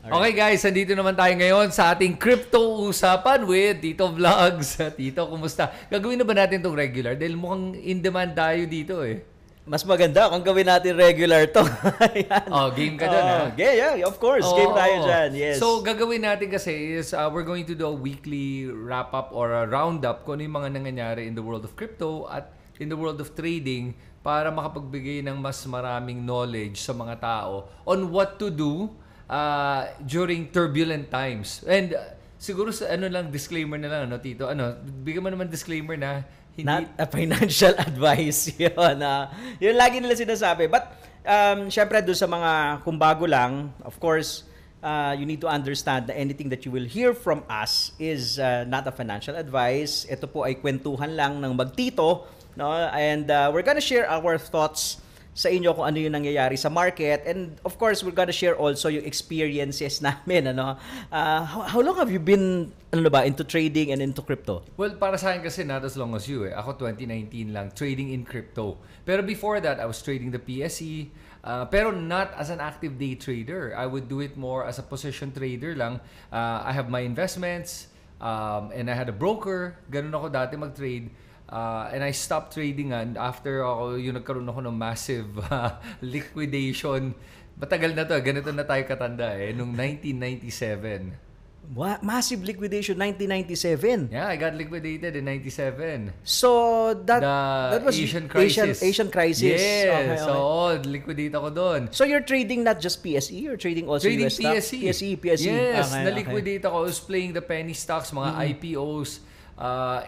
Okay guys, andito naman tayo ngayon sa ating crypto usapan with Tito Vlogs. Tito, kumusta? Gagawin na ba natin itong regular? Dahil mukhang in demand tayo dito eh. Mas maganda kung gawin natin regular to. Oh, game ka dun ha? Yeah, of course. Game tayo dyan, yes. So, gagawin natin kasi is we're going to do a weekly wrap-up or a roundup kung ano yung mga nangyayari in the world of crypto at in the world of trading para makapagbigay ng mas maraming knowledge sa mga tao on what to do during turbulent times. And siguro sa disclaimer na lang, Tito? Bigyan mo naman disclaimer na hindi... Not a financial advice yun. Yun lagi nila sinasabi. But, syempre doon sa mga kung bago lang, of course, you need to understand that anything that you will hear from us is not a financial advice. Ito po ay kwentuhan lang ng magtito. No? And we're gonna share our thoughts sa inyo kung ano yung nangyayari sa market. And of course, we're gonna share also yung experiences namin. How long have you been into trading and into crypto? Well, para sa akin kasi not as long as you eh. Ako 2019 lang, trading in crypto. Pero before that, I was trading the PSE. Pero not as an active day trader. I would do it more as a position trader lang. I have my investments and I had a broker. Ganun ako dati mag-trade. And I stopped trading after nagkaroon ako ng massive liquidation. Matagal na to, ganito na tayo katanda noong 1997. What? Massive liquidation, 1997? Yeah, I got liquidated in 97. So, that was Asian crisis. Asian crisis. Yes. Okay. So, liquidate ako doon. So, you're trading not just PSE, you're trading also trading US stock? PSE. PSE. Yes, Okay, na-liquidate ako. I was playing the penny stocks, mga IPOs.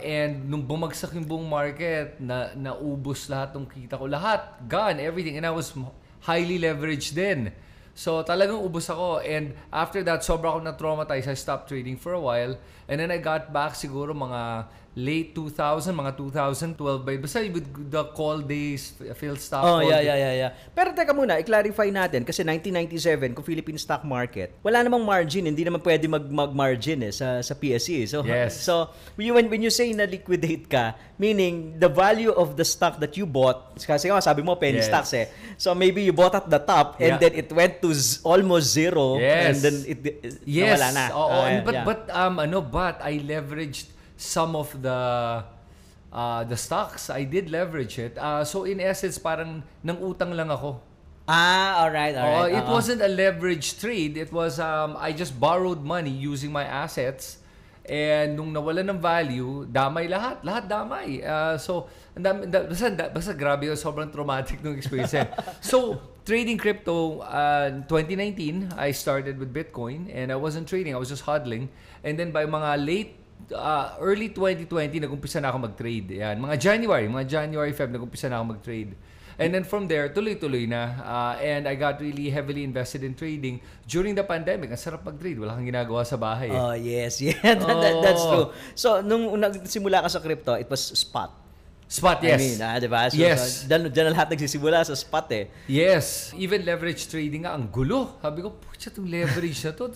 And nung bumagsak yung buong market, naubos lahat ng kita ko. Lahat, gone, everything. And I was highly leveraged then. So talagang ubos ako. And after that, sobra ako na-traumatized. I stopped trading for a while. And then I got back siguro mga late 2000, mga 2012 basta with the call days, Phil stock. Oh, yeah. Pero teka muna, i-clarify natin kasi 1997, kung Philippine stock market, wala namang margin, hindi naman pwede mag-margin sa PSE. So, yes. So when you say na liquidate ka, meaning the value of the stock that you bought, kasi sabi mo penny stocks eh. So maybe you bought at the top and then it went to almost zero and then it nawala na. But I leveraged some of the stocks. I did leverage it. So in essence, parang nang utang lang ako. Alright. It wasn't a leverage trade. It was I just borrowed money using my assets. And nung nawala ng value, damay lahat. Lahat damay. So, basta grabe yun. Sobrang traumatic nung experience. So, trading crypto, 2019, I started with Bitcoin. And I wasn't trading. I was just hodling. And then by mga early 2020, nag-umpisa na ako mag-trade. Yan. Mga January, Feb, nag-umpisa na ako mag-trade. And then from there, tuloy-tuloy na. And I got really heavily invested in trading during the pandemic. Ang sarap mag-trade. Wala kang ginagawa sa bahay. Oh, yes. Yeah, that's true. So, nung nagsimula ka sa crypto, it was spot. Spot, yes. I mean, diba? So, yes. So, dyan lahat nagsisimula sa spot eh. Yes. Even leverage trading nga, ang gulo. Sabi ko, pucha, itong leverage na to.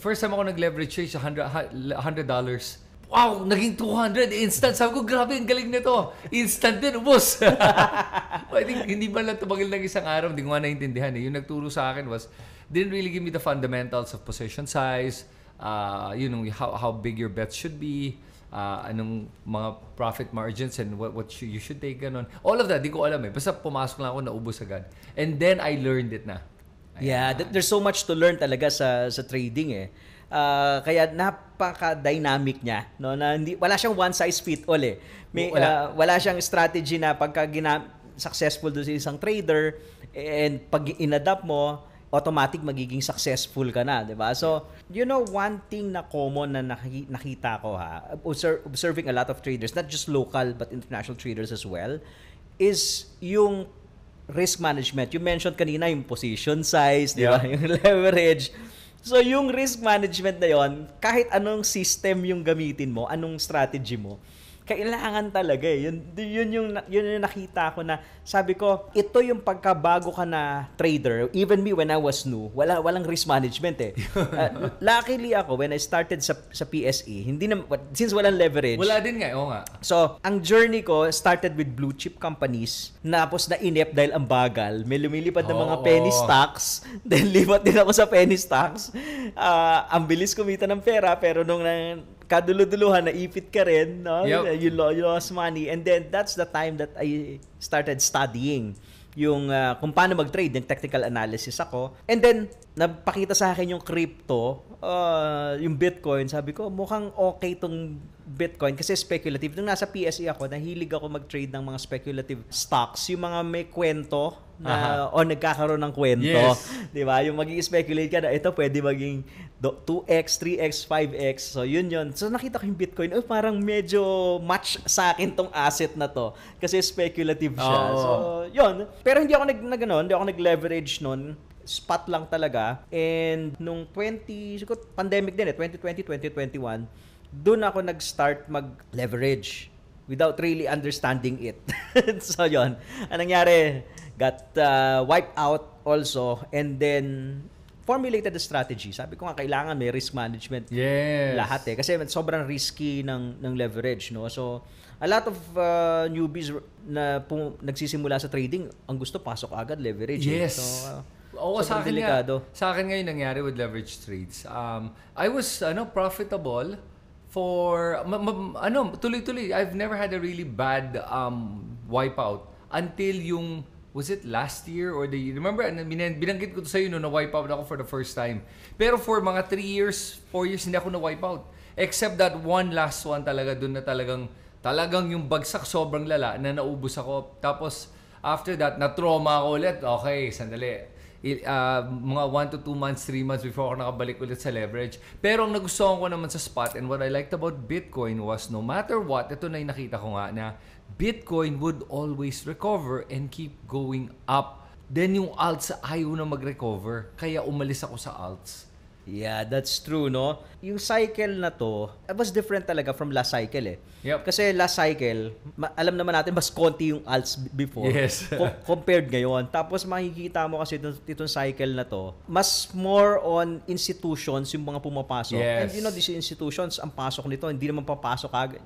First time ako nag-leverage trade sa $100. Wow, naging 200 instant. Sabi ko, grabe, ang galing nito. Instant din, ubos. I think hindi ba lang tumagal ng isang araw, hindi ko nga naintindihan. Yung nagturo sa akin didn't really give me the fundamentals of position size, how big your bets should be, anong mga profit margins and what you should take, ganun. All of that, di ko alam eh. Basta pumasok lang ako, naubos agad. And then I learned it na. Yeah, there's so much to learn talaga sa trading eh. Kaya napaka-dynamic niya, no, na wala siyang one size fit all eh. Wala siyang strategy na pagka successful doon sa isang trader and pag inadapt mo, automatic magiging successful ka na, 'di ba? So, one thing na common na nakita ko observing a lot of traders, not just local but international traders as well, is yung risk management. You mentioned kanina yung position size, 'di ba? Yung leverage. So, yung risk management na yon, kahit anong system yung gamitin mo, anong strategy mo, kailangan talaga eh. Yun yung nakita ko na sabi ko, ito yung pagkabago ka na trader. Even me when I was new, walang risk management eh. Luckily ako, when I started sa PSE, since walang leverage. Wala din nga, oo nga. So, ang journey ko started with blue chip companies, tapos na-inep dahil ang bagal. May lumilipad na mga penny stocks, then lipat din ako sa penny stocks. Ang bilis kumita ng pera, pero nung kaduluduluhan, naipit ka rin, no? Yep. You lost money. And then, that's the time that I started studying yung kung paano mag-trade, yung technical analysis ako. And then, napakita sa akin yung crypto, yung Bitcoin. Sabi ko, mukhang okay tong Bitcoin kasi speculative. Nung nasa PSE ako, nahilig ako mag-trade ng mga speculative stocks. Yung mga may kwento na o nagkakaroon ng kwento. Yes. Di ba? Yung mag-i-speculate ka na ito pwede maging 2x, 3x, 5x. So, yun. So, nakita ko yung Bitcoin. Parang medyo match sa akin tong asset na to. Kasi speculative siya. So, yun. Pero hindi ako hindi ako nag-leverage nun. Spot lang talaga. And nung pandemic din 2020, 2021, doon ako nag-start mag-leverage without really understanding it. So, yun. Anong nangyari? Got wiped out also, and then formulated the strategy. Sabi ko nga, kailangan may risk management. Yes. Lahat eh. Kasi sobrang risky ng leverage, no? So, a lot of newbies na nagsisimula sa trading, ang gusto pasok agad leverage. Yes. So, sa akin delikado. Sa akin ngayon nangyari with leverage trades. I was profitable for tuloy-tuloy. I've never had a really bad wipeout until yung was it last year or the year? Remember, binanggit ko to sa iyo na wipeout ako for the first time. Pero for mga 3 years, 4 years hindi ako na wipeout. Except that one last one talaga, doon na talagang yung bagsak sobrang lala na naubos ako. Tapos after that, na-trauma ako ulit. Okay, sandali. Mga 1 to 2 months, 3 months before ako nakabalik ulit sa leverage. Pero ang nagustuhan ko naman sa spot and what I liked about Bitcoin was no matter what, ito na yung nakita ko nga na Bitcoin would always recover and keep going up. Then yung alts ayaw na mag-recover. Kaya umalis ako sa alts. Yeah, that's true, no? Yung cycle na to, it was different talaga from last cycle eh. Yep. Kasi last cycle, alam naman natin, mas konti yung alts before compared ngayon. Tapos makikita mo kasi itong cycle na to, mas more on institutions yung mga pumapasok. Yes. And you know, these institutions, ang pasok nito, hindi naman papasok agad.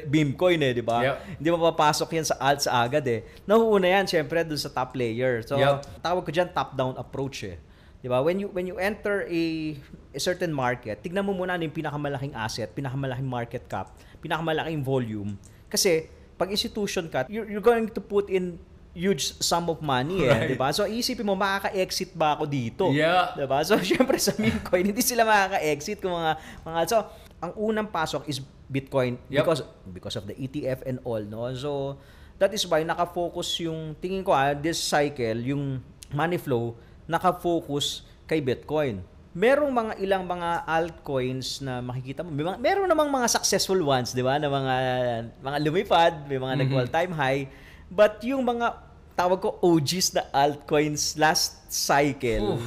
Beamcoin eh, di ba? Yep. Hindi mapapasok yan sa alts agad eh. Nahuuna yan, syempre, dun sa top layer. So, tawag ko dyan, top-down approach eh. Diba? When you enter a certain market, tignan mo muna ano yung pinakamalaking asset, pinakamalaking market cap, pinakamalaking volume. Kasi pag institution ka, you're going to put in huge sum of money eh, right. Diba? So isipin mo, makaka-exit ba ako dito? Yeah. Diba? So syempre sa meme-coin, hindi sila makaka-exit kung mga so ang unang pasok is Bitcoin because of the ETF and all, no? So that is why naka-focus yung tingin ko this cycle, yung money flow naka-focus kay Bitcoin. Merong ilang mga altcoins na makikita mo. Meron namang mga successful ones, di ba? Na mga lumipad, may mga nag-all-time high. But yung mga tawag ko OGs na altcoins last cycle,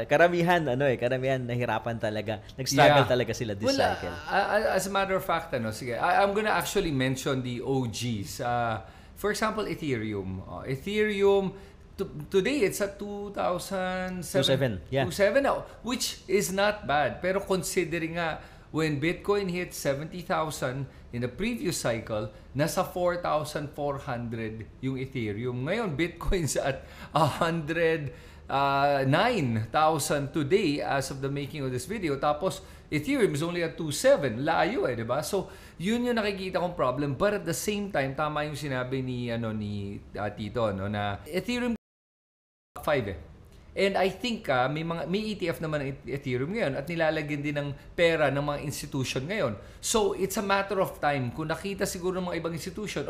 karamihan nahirapan talaga. Nag-struggle talaga sila this cycle. As a matter of fact, sige, I'm gonna actually mention the OGs. For example, Ethereum. Today, it's at 2007. 27 now, which is not bad. Pero considering nga, when Bitcoin hit 70,000 in the previous cycle, nasa 4,400 yung Ethereum. Ngayon, Bitcoin's at 109,000 today as of the making of this video. Tapos, Ethereum is only at 2.7. Layo di ba? So, yun yung nakikita kong problem. But at the same time, tama yung sinabi ni Tito, na Ethereum 5 And I think may ETF naman ng Ethereum ngayon at nilalagyan din ng pera ng mga institution ngayon. So it's a matter of time. Kung nakita siguro ng mga ibang institution,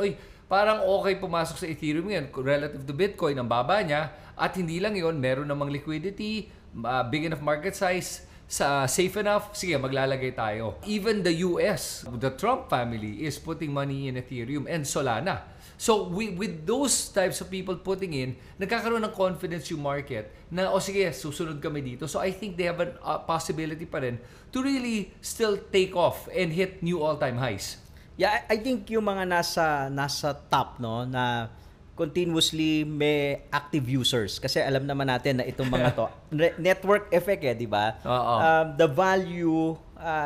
parang okay pumasok sa Ethereum ngayon relative to Bitcoin, ang baba niya, at hindi lang yon, meron namang liquidity, big enough market size, safe enough, sige, maglalagay tayo. Even the US, the Trump family is putting money in Ethereum and Solana. So, with those types of people putting in, nagkakaroon ng confidence yung market na, sige, susunod kami dito. So, I think they have a possibility pa rin to really still take off and hit new all-time highs. Yeah, I think yung mga nasa top, no, na continuously may active users, kasi alam naman natin na itong mga to network effect, di ba? Oo. The value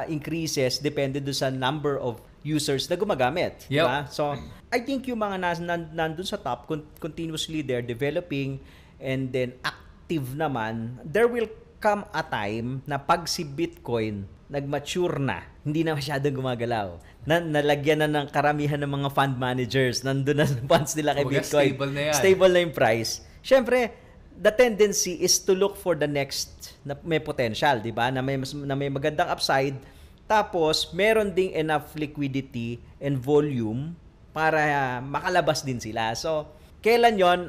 increases depende do sa number of users na gumagamit, di ba? So I think yung mga nandun sa top, continuously they're developing, and then active naman, there will come a time na pag si Bitcoin nag-mature na, hindi na masyadong gumagalaw, nalagyan na ng karamihan ng mga fund managers, nandun na funds nila kay Bitcoin. Stable na yan. Stable na yung price. Siyempre, the tendency is to look for the next na may potential, di ba? Na may magandang upside, tapos meron ding enough liquidity and volume para makalabas din sila. So, kailan yon?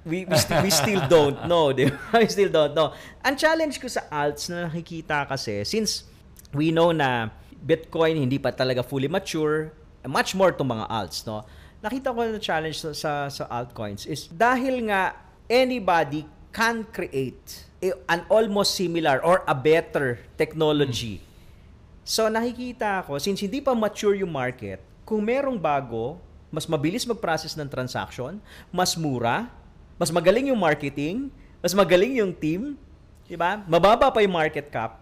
We still don't know, di ba? We still don't know. Ang challenge ko sa alts na nakikita kasi, since we know na Bitcoin hindi pa talaga fully mature, much more to mga alts, no? Nakita ko na challenge sa altcoins is dahil nga anybody can create an almost similar or a better technology. So nakikita ko, since hindi pa mature yung market, kung merong bago, mas mabilis mag-process ng transaction, mas mura, mas magaling yung marketing, mas magaling yung team, di ba? Mababa pa yung market cap,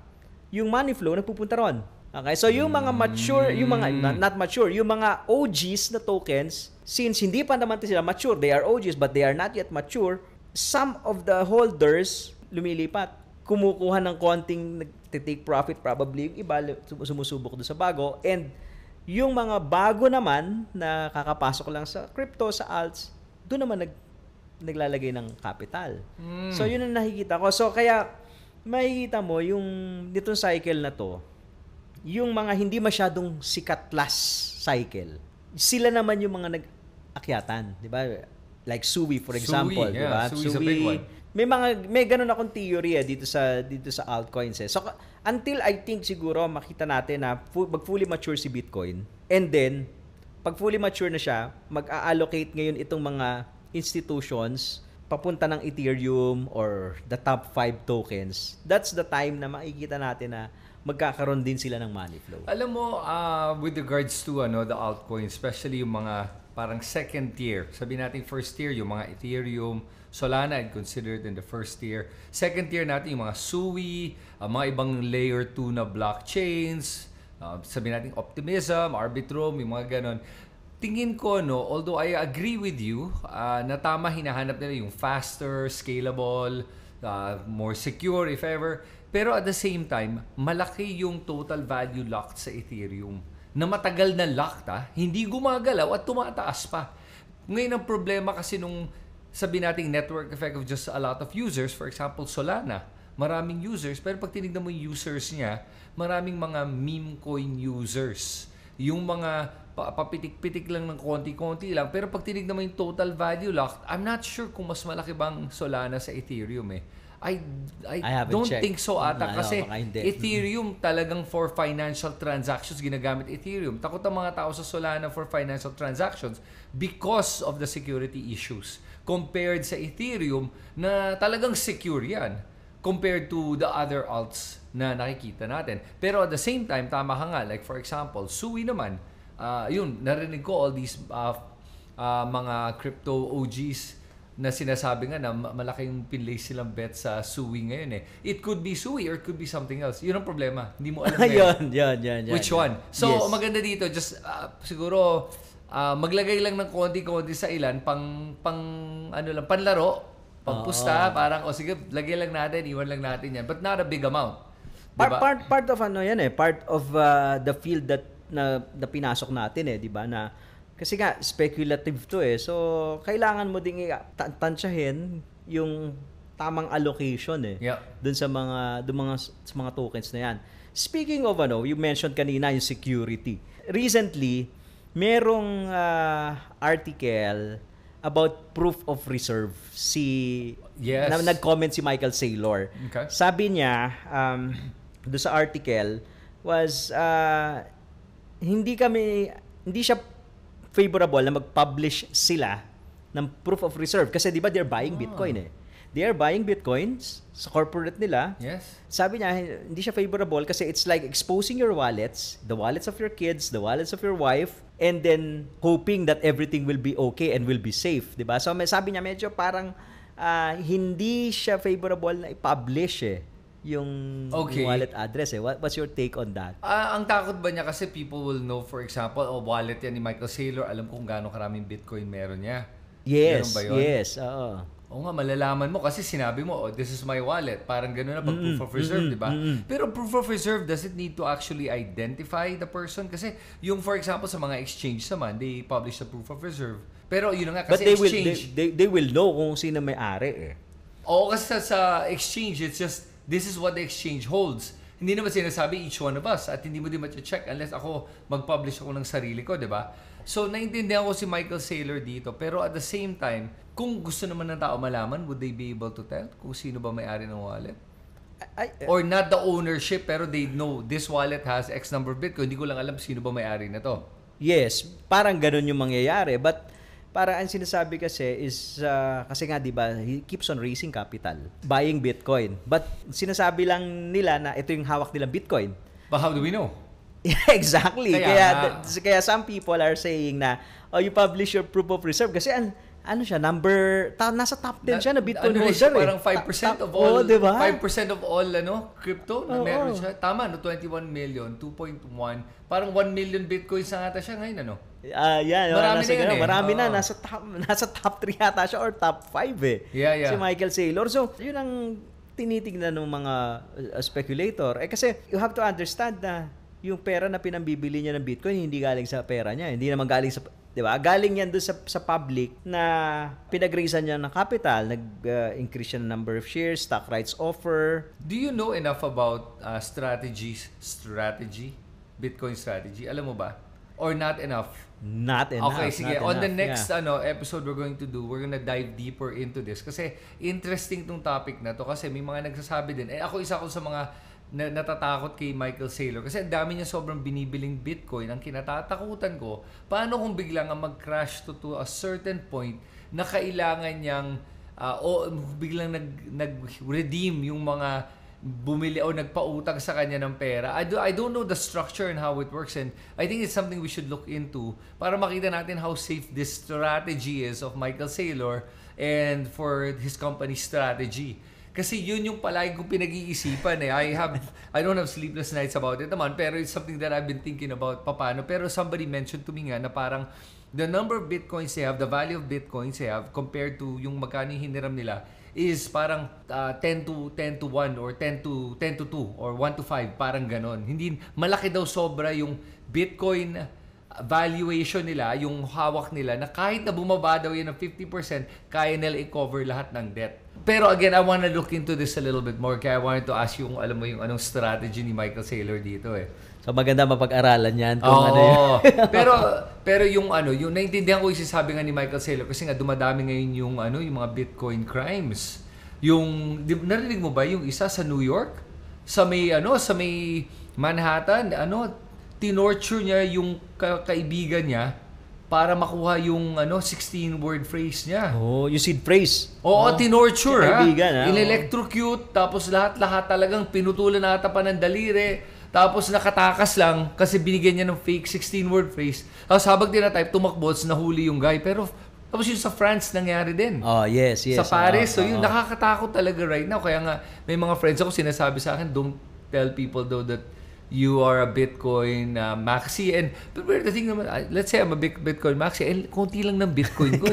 yung money flow nagpupunta ron. Okay, so yung mga mature, yung mga not mature, yung mga OGs na tokens, since hindi pa naman sila mature, they are OGs but they are not yet mature, some of the holders lumilipat, kumukuha ng konting nagte-take profit, probably yung iba sumusubok doon sa bago, and yung mga bago naman na kakapasok lang sa crypto, sa alts, doon naman naglalagay ng capital. So yun ang nakikita ko. So kaya makikita mo yung nitong cycle na to, yung mga hindi masyadong sikat last cycle, sila naman yung mga nag-akyatan, di ba? Like Sui, for example, di ba? Sui's a big one. May ganun akong theory dito sa altcoins. So until I think siguro makita natin na fully mature si Bitcoin, and then pag fully mature na siya, mag-a-allocate ngayon itong mga institutions papunta ng Ethereum or the top 5 tokens. That's the time na makikita natin na magkakaroon din sila ng money flow. Alam mo, with regards to the altcoins, especially yung mga parang second tier, sabihin natin first tier, yung mga Ethereum, Solana, I'd consider it in the first tier. Second tier natin yung mga Sui, mga ibang layer 2 na blockchains, sabihin natin Optimism, Arbitrum, yung mga ganon. Tingin ko, although I agree with you, na tama, hinahanap nila yung faster, scalable, more secure if ever. Pero at the same time, malaki yung total value locked sa Ethereum. Na matagal na locked, hindi gumagalaw at tumataas pa. Ngayon ang problema kasi nung sabi nating network effect of just a lot of users, for example, Solana, maraming users, pero pag tinignan mo yung users niya, maraming mga meme coin users. Yung mga papitik-pitik lang ng konti-konti lang, pero pag tinignan mo yung total value locked, I'm not sure kung mas malaki bang Solana sa Ethereum eh. I don't checked. Think so ata kasi Ethereum talagang for financial transactions ginagamit Ethereum. Takot ang mga tao sa Solana for financial transactions because of the security issues compared sa Ethereum na talagang secure yan compared to the other alts na nakikita natin. Pero at the same time, tama ka nga, like for example, Sui naman, yun, narinig ko all these mga crypto OGs na sinasabi nga na malaking pinlay silang bet sa Sui ngayon eh. It could be Sui or it could be something else. Yun ang problema. Hindi mo alam yan. Which one. So, maganda dito, just siguro maglagay lang ng konti-konti sa ilan panlaro, pagpusta, parang sige, lagay lang natin, iwan lang natin yan. But not a big amount. Diba? Part of part of the field that na pinasok natin di ba, na kasi nga speculative to so kailangan mo ding tansyahin yung tamang allocation dun sa mga tokens na yan. Speaking of you mentioned kanina yung security. Recently, merong article about proof of reserve. Nag-comment si Michael Saylor. Okay. Sabi niya doon sa article was hindi siya favorable na mag-publish sila ng proof of reserve kasi 'di ba they're buying Bitcoin they are buying bitcoins sa corporate nila. Yes. Sabi niya, hindi siya favorable kasi it's like exposing your wallets, the wallets of your kids, the wallets of your wife, and then hoping that everything will be okay and will be safe, di ba? So sabi niya, medyo parang hindi siya favorable na i-publish yung wallet address. What's your take on that? Ang takot ba niya kasi people will know, for example, wallet yan ni Michael Saylor, alam kung gaano karaming Bitcoin meron niya. Yes, ba yun? yes, oo. Oo nga, malalaman mo kasi sinabi mo, this is my wallet. Parang gano'n na pag proof of reserve, di ba? Pero proof of reserve, does it need to actually identify the person? Kasi yung, for example, sa mga exchange naman, they publish the proof of reserve. Pero yun nga, kasi But exchange... they will know kung sino may-ari Oo, kasi sa exchange, it's just, this is what the exchange holds. Hindi naman sinasabi each one of us at hindi mo din ma-check unless ako mag-publish ako ng sarili ko, di ba? So, naintindihan ko si Michael Saylor dito. Pero at the same time, kung gusto naman ng tao malaman, would they be able to tell kung sino ba may-ari ng wallet? Or not the ownership, pero they know this wallet has X number of Bitcoin. Hindi ko lang alam sino ba may-ari na to. Yes, parang ganun yung mangyayari. But para ang sinasabi kasi is, kasi nga diba, he keeps on raising capital, buying Bitcoin. But sinasabi lang nila na ito yung hawak nilang Bitcoin. But how do we know? Exactly. Kaya some people are saying na, you publish your proof of reserve kasi ano siya, nasa top 10 siya na Bitcoin holder Parang 5% of all, diba? 5% of all crypto na meron siya. Tama, 21 million, 2.1, parang 1 million Bitcoins na ata siya ngayon, Marami na yun Marami na, nasa top 3 yata siya or top 5 Yeah. si Michael Saylor. So, yun ang tinitingnan ng mga speculator. Kasi you have to understand na yung pera na pinambibili niya ng Bitcoin, hindi galing sa pera niya. Hindi naman galing sa, di ba? Galing yan doon sa public na pinag-raisean niya ng capital, nag-increase siya ng number of shares, stock rights offer. Do you know enough about Bitcoin strategy? Alam mo ba? Or not enough? Not enough. Okay, sige. On the next episode we're gonna dive deeper into this. Kasi interesting tong topic na to. Kasi may mga nagsasabi din. Ako isa ko sa mga natatakot kay Michael Saylor kasi ang dami niya sobrang binibiling Bitcoin. Ang kinatatakutan ko, paano kung biglang mag-crash to a certain point na kailangan niyang biglang nag-redeem yung mga bumili o nagpautang sa kanya ng pera. I don't know the structure and how it works, and I think it's something we should look into para makita natin how safe this strategy is of Michael Saylor and for his company's strategy. Kasi yun yung palagi kong pinag-iisipan I don't have sleepless nights about it naman, pero it's something that I've been thinking about paano. Pero somebody mentioned to me nga na parang the number of Bitcoins they have, the value of Bitcoins they have compared to yung magkano yung hiniram nila is parang 10 to 1 or 10 to 2 or 1 to 5, parang ganon. Hindi, malaki daw sobra yung Bitcoin valuation nila, yung hawak nila, na kahit na bumaba daw yan ng 50%, kaya nila i-cover lahat ng debt. Pero again, I want to look into this a little bit more, kaya I wanted to ask you kung alam mo yung anong strategy ni Michael Saylor dito So maganda mapag-aralan yan kung ano yun. pero yung yung naintindihan ko yung sinasabi nga ni Michael Saylor kasi nga dumadami ngayon yung mga Bitcoin crimes. Yung narinig mo ba yung isa sa New York? Sa may Manhattan, tinorture niya yung kaibigan niya para makuha yung 16-word phrase niya. Yung seed phrase. Tinorture kaibigan, in-electrocute, tapos lahat talagang pinutulan nata pa ng daliri. Tapos nakatakas lang kasi binigyan niya ng fake 16-word phrase. Tapos habang tinatype, tumakbo, nahuli yung guy. Pero tapos yun sa France nangyari din. Yes. Sa Paris. So yun, nakakatakot talaga right now. Kaya nga, may mga friends ako sinasabi sa akin, don't tell people though that you are a Bitcoin maxi. And but the thing naman, let's say I'm a Bitcoin maxi, konti lang ng Bitcoin ko.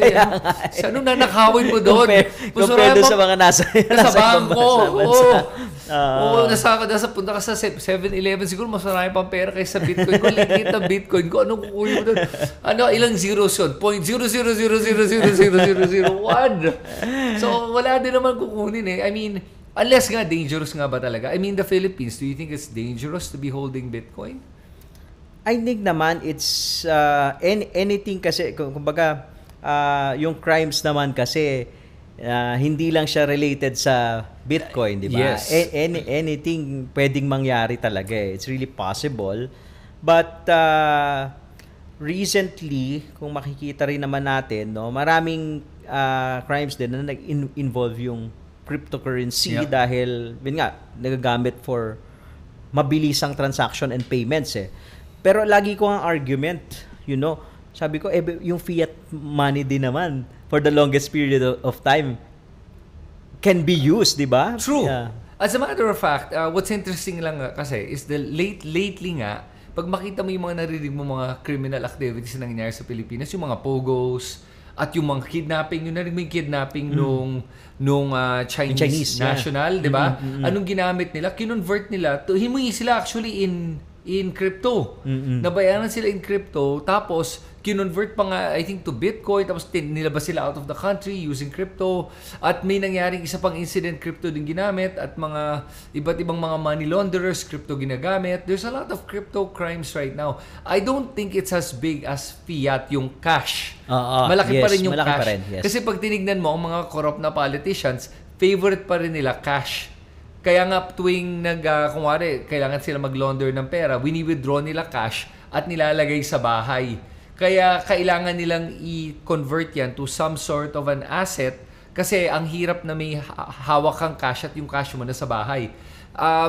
Sa ano nanakawin mo doon? Compared sa mga nasa bangko. Nasa punta ka sa 7-Eleven, siguro mas marami pang pera kaysa sa Bitcoin ko. Liit na Bitcoin ko. Anong kukunin mo doon? Ilang zeros yun? 0.000000001. So, wala din naman kukunin I mean, unless nga, dangerous nga ba talaga? I mean, the Philippines, do you think it's dangerous to be holding Bitcoin? I think naman it's anything kasi, kumbaga, yung crimes naman kasi, hindi lang siya related sa Bitcoin, di ba? Yes. Anything pwedeng mangyari talaga. It's really possible. But recently, kung makikita rin naman natin, maraming crimes din na nag-involve yung cryptocurrency Yep. dahil, yun nga, nagagamit for mabilisang transaction and payments eh. Pero lagi ko ang argument, sabi ko, yung fiat money din naman for the longest period of time can be used, di ba? True. Yeah. As a matter of fact, what's interesting lang kasi is lately nga, pag makita mo yung mga narinig mo mga criminal activities na nangyayari sa Pilipinas, yung mga pogos, at yung mga kidnapping, yung narinig mo yung kidnapping nung Chinese national, di ba? Anong ginamit nila? Kinonvert nila, himuyi sila actually in crypto. Nabayaran sila in crypto, tapos kinonvert pa nga, I think, to Bitcoin, tapos nilabas sila out of the country using crypto, at may nangyaring isa pang incident, crypto din ginamit, at mga iba't ibang mga money launderers, crypto ginagamit. There's a lot of crypto crimes right now. I don't think it's as big as fiat, yung cash. Malaki pa rin yung cash. Yes. Kasi pag tinignan mo, ang mga corrupt na politicians, favorite pa rin nila cash. Kaya nga tuwing kunwari, kailangan sila mag-launder ng pera, wini-withdraw nila cash at nilalagay sa bahay. Kaya kailangan nilang i-convert yan to some sort of an asset kasi ang hirap na may hawak kang cash at yung cash mo na sa bahay.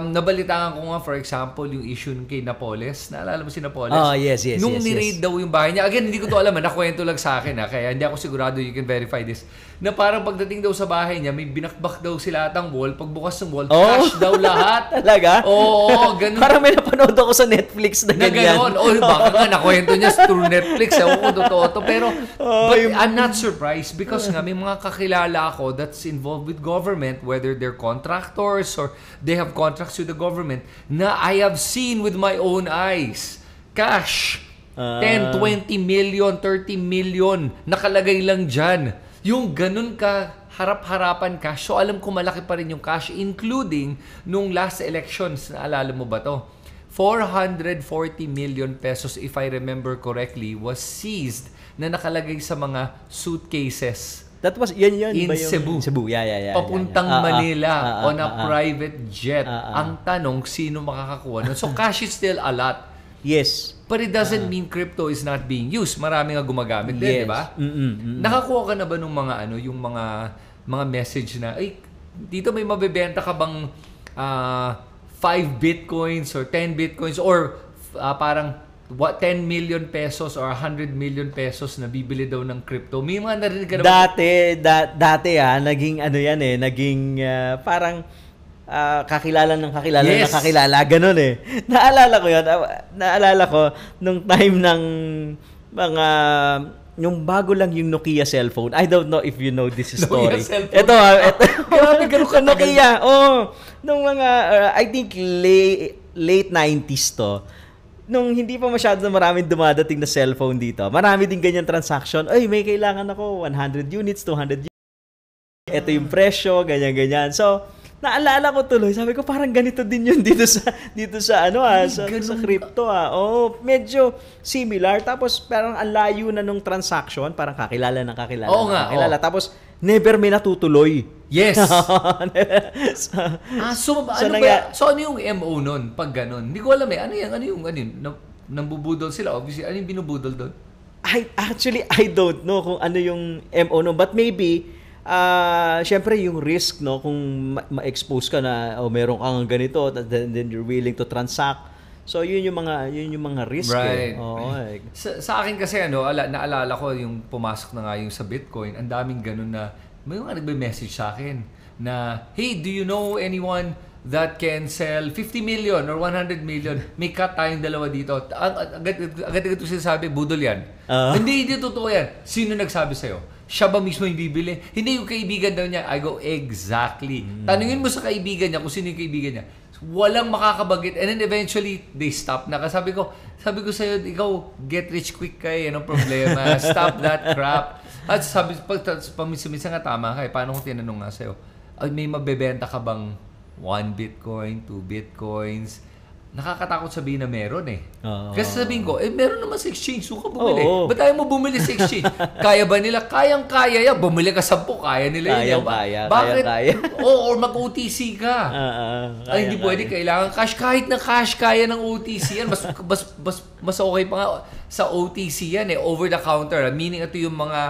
Nabalitaan ko nga, for example, yung issue kay Napoles. Naalala mo si Napoles? Yes. Nung ni-raid daw yung bahay niya. Again, hindi ko to alam. Nakwento lang sa akin. Kaya hindi ako sigurado you can verify this. Na parang pagdating daw sa bahay niya, may binakbak daw sila atang wall. Pagbukas ng wall, cash daw lahat. Talaga? Oo, ganun. Parang may napanood ako sa Netflix na ganyan. Baka nga nakwento niya through Netflix. Ewan ko, totoo to. Pero, but I'm not surprised because nga may mga kakilala ako that's involved with government, whether they're contractors or they have contracts with the government, na I have seen with my own eyes. Cash. 10, 20 million, 30 million. Nakalagay lang dyan. Yung ganun ka harap-harapan cash. So alam ko malaki pa rin yung cash, including nung last elections. Naalala mo ba to? 440 million pesos, if I remember correctly, was seized na nakalagay sa mga suitcases. That was, yan in ba yung Cebu. Yeah. Papuntang Manila on a private jet. Ang tanong, sino makakakuha nun? So cash is still a lot. Yes. But it doesn't mean crypto is not being used. Marami nga gumagamit din, di ba? Nakakuha ka na ba nung mga yung mga message na, ay, dito may mabebenta ka bang 5 bitcoins or 10 bitcoins or parang 10 million pesos or 100 million pesos na bibili daw ng crypto. May mga narinig ka na Dati naging naging parang kakilala ng kakilala, ganun eh. Naalala ko nung time ng mga yung bago lang yung Nokia cellphone. I don't know if you know this story. Ito. Grabe, ganun ka Nokia. Nung mga I think late 90s to. Nung hindi pa masyado maraming dumadating na cellphone dito, marami din ganyan transaction. Ay, may kailangan ako 100 units, 200 units. Ito yung presyo, ganyan. So, naalala ko tuloy, sabi ko parang ganito din yun dito sa sa crypto. Medyo similar. Tapos parang ang layo na nung transaction, parang kakilala. Tapos never may natutuloy. Yes. So ano yung MO nun pag ganun? Hindi ko alam eh. Ano yung nambubudol sila? Obviously, ano yung binubudol doon? I don't know kung ano yung MO nun. But maybe, syempre yung risk, no, kung ma-expose ka na meron kang ganito, then you're willing to transact. So yun yung mga risk. Right. Sa akin kasi naalala ko yung pumasok na nga yung sa Bitcoin, ang daming ganun na may mga nagbe-message sa akin na, hey, do you know anyone that can sell 50 million or 100 million? May cut tayong dalawa dito. Agad sinasabi, budol yan. Hindi totoo yan. Sino nagsabi sa'yo? Siya ba mismo yung bibili? Hindi, yung kaibigan daw niya. I go, exactly. Tanungin mo sa kaibigan niya kung sino yung kaibigan niya. Walang makakabagit. And then eventually, they stop na. Sabi ko sa'yo, ikaw, get rich quick kayo. Anong problema? Stop that crap. At sabi, minsan nga tama ka. Paano kung tinanong nga sa'yo? May mabebenta ka bang 1 Bitcoin, 2 Bitcoins? Nakakatakot sabihin na meron eh. Kasi sabihin ko, meron naman sa exchange. So ka bumili. Ba't ayaw mo bumili sa exchange? Kaya ba nila? Kayang-kaya yan. Bumili ka 10, kaya nila yun. Bakit? Or mag-OTC ka. Ay, hindi pwede. Kailangan cash. Kahit na cash, kaya ng OTC yan. Mas okay pa nga sa OTC yan eh. Over the counter. Meaning ito yung mga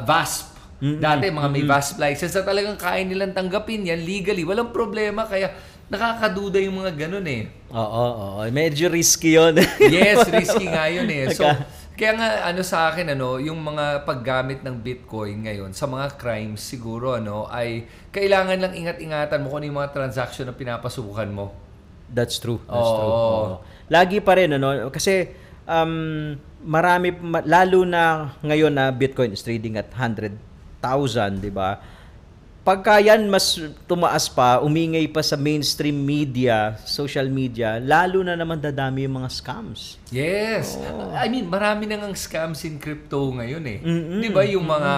VASP. Dati, mga may VASP license na talagang kaya nilang tanggapin yan legally. Walang problema, kaya nakakaduda yung mga ganun eh. Oo. Medyo risky yun. Yes, risky nga yun eh. So, kaya nga sa akin yung mga paggamit ng Bitcoin ngayon sa mga crimes siguro ay kailangan lang ingat-ingatan mo kung ano yung mga transaction na pinapasukan mo. That's true. True. Lagi pa rin kasi marami lalo na ngayon na Bitcoin is trading at 100,000, 'di ba? Pagka yan mas tumaas pa, umingay pa sa mainstream media, social media, lalo na naman dadami yung mga scams. Yes. I mean, marami na ngang scams in crypto ngayon eh. 'Di ba yung mga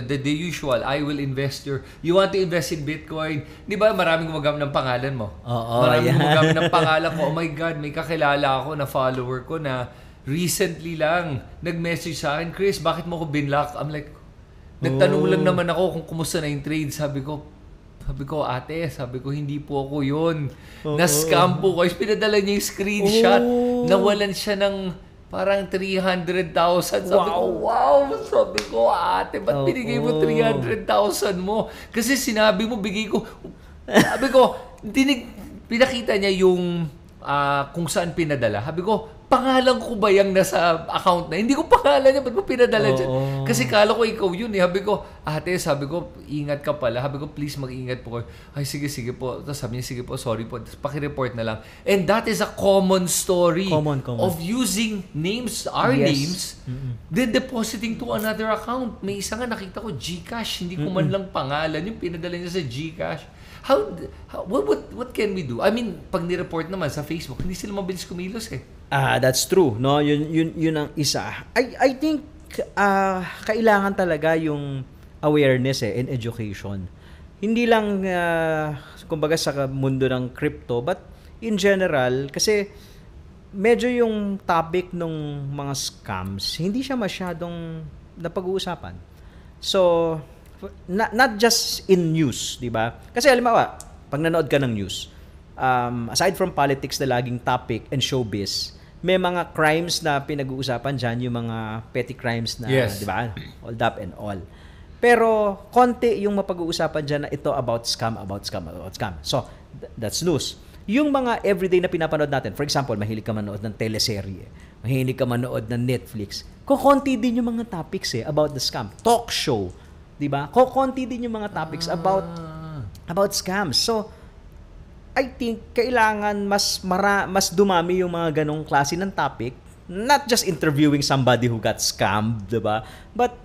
the usual, I will invest you want to invest in Bitcoin. 'Di ba maraming gumagamit ng pangalan mo? Maraming gumagamit ng pangalan ko. Oh my God, may kakilala ako na follower ko na recently lang nag-message sa akin, Chris, bakit mo ko binlock? I'm like, nagtanong lang naman ako kung kumusta na yung trade. Sabi ko, ate, hindi po ako yun. Na-scam po ko. Pinadala niya yung screenshot. Nawalan siya ng parang 300,000. Sabi ko, wow! Sabi ko, ate, ba't binigay mo 300,000 mo? Kasi sinabi mo, bigay ko. Sabi ko, pinakita niya yung kung saan pinadala. Sabi ko, pangalan ko ba yung nasa account na? Hindi ko pangalan niya. Ba't mo pinadala dyan? Kasi kala ko ikaw yun eh. Sabi ko, ate, ingat ka pala. Sabi ko, please mag-ingat po. Ay, sige po. Tapos sabi niya, sige po, sorry po. Tapos pakireport na lang. And that is a common story of using names, our names, then depositing to another account. May isa nga nakita ko, GCash. Hindi ko man lang pangalan yung pinadala niya sa GCash. What can we do? I mean, pag ni-report naman sa Facebook, hindi sila mabilis kumilos eh. That's true, no? Yun ang isa. I think kailangan talaga yung awareness and education. Hindi lang kumbaga sa mundo ng crypto, but in general kasi medyo yung topic ng mga scams, hindi siya masyadong napag-uusapan. So, not just in news, di ba? Kasi halimbawa, pag nanood ka ng news, aside from politics na laging topic and showbiz, may mga crimes na pinag-uusapan dyan, yung mga petty crimes na, di ba? Hold up and all. Pero, konti yung mapag-uusapan dyan na ito about scam. So, that's news. Yung mga everyday na pinapanood natin, for example, mahilig ka manood ng teleserye, mahilig ka manood ng Netflix, kukonti din yung mga topics about the scam. Talk show, di ba? Kukonti din yung mga topics about scams. So, I think kailangan mas dumami yung mga ganong klase ng topic, not just interviewing somebody who got scammed, diba? But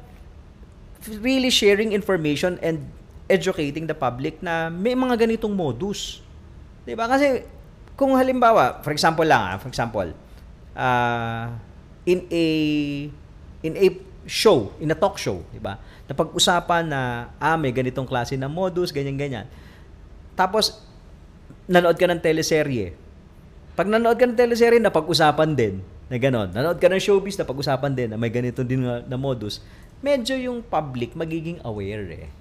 really sharing information and educating the public na may mga ganitong modus. Diba? Kasi kung halimbawa, for example, in a show, in a talk show, diba? Napag-usapan na may ganitong klase na modus, ganyan-ganyan. Tapos nanood ka ng teleserye. Pag nanood ka ng teleserye, napag-usapan din na gano'n. Nanood ka ng showbiz, napag-usapan din na may ganito din na modus. Medyo yung public magiging aware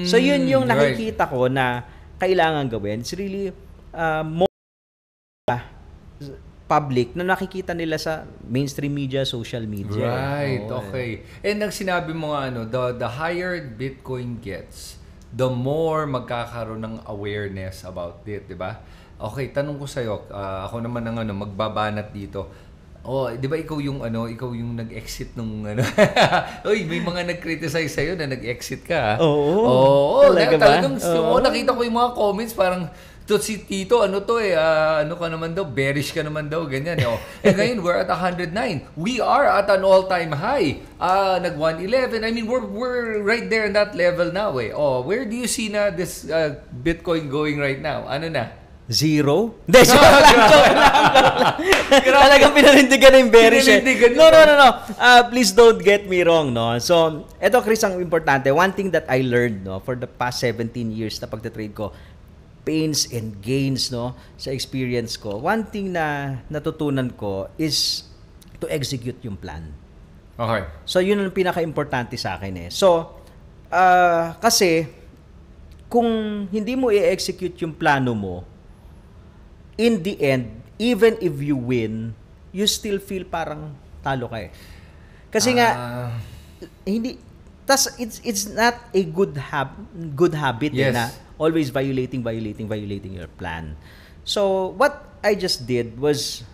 So, yun yung nakikita ko na kailangan gawin. It's really more public na nakikita nila sa mainstream media, social media. Right, okay. And ang sinabi mo nga, the higher Bitcoin gets, the more magkakaroon ng awareness about it, di ba? Okay, tanong ko sa'yo, ako naman ang magbabanat dito. Di ba ikaw yung nag-exit nung Uy, may mga nag-criticize sa'yo na nag-exit ka. Oo. Talagang nakita ko yung mga comments parang si Tito, ano ka naman daw, bearish ka naman daw, ganyan. And ngayon, we're at 109. We are at an all-time high. Nag-111. I mean, we're right there in that level now eh. Where do you see na this Bitcoin going right now? Ano na? 0? Hindi, joke lang. Talagang pinanindigan na yung bearish No. Please don't get me wrong, no? So, eto Chris, ang importante. One thing that I learned, no, for the past 17 years na pagtatrade ko, pains and gains, no, sa experience ko. One thing na natutunan ko is to execute yung plan. Okay. So, yun ang pinaka-importante sa akin So, kasi, kung hindi mo i-execute yung plano mo, in the end, even if you win, you still feel parang talo ka Kasi nga, hindi, Tas it's not a good habit Yes. na always violating your plan. So what I just did was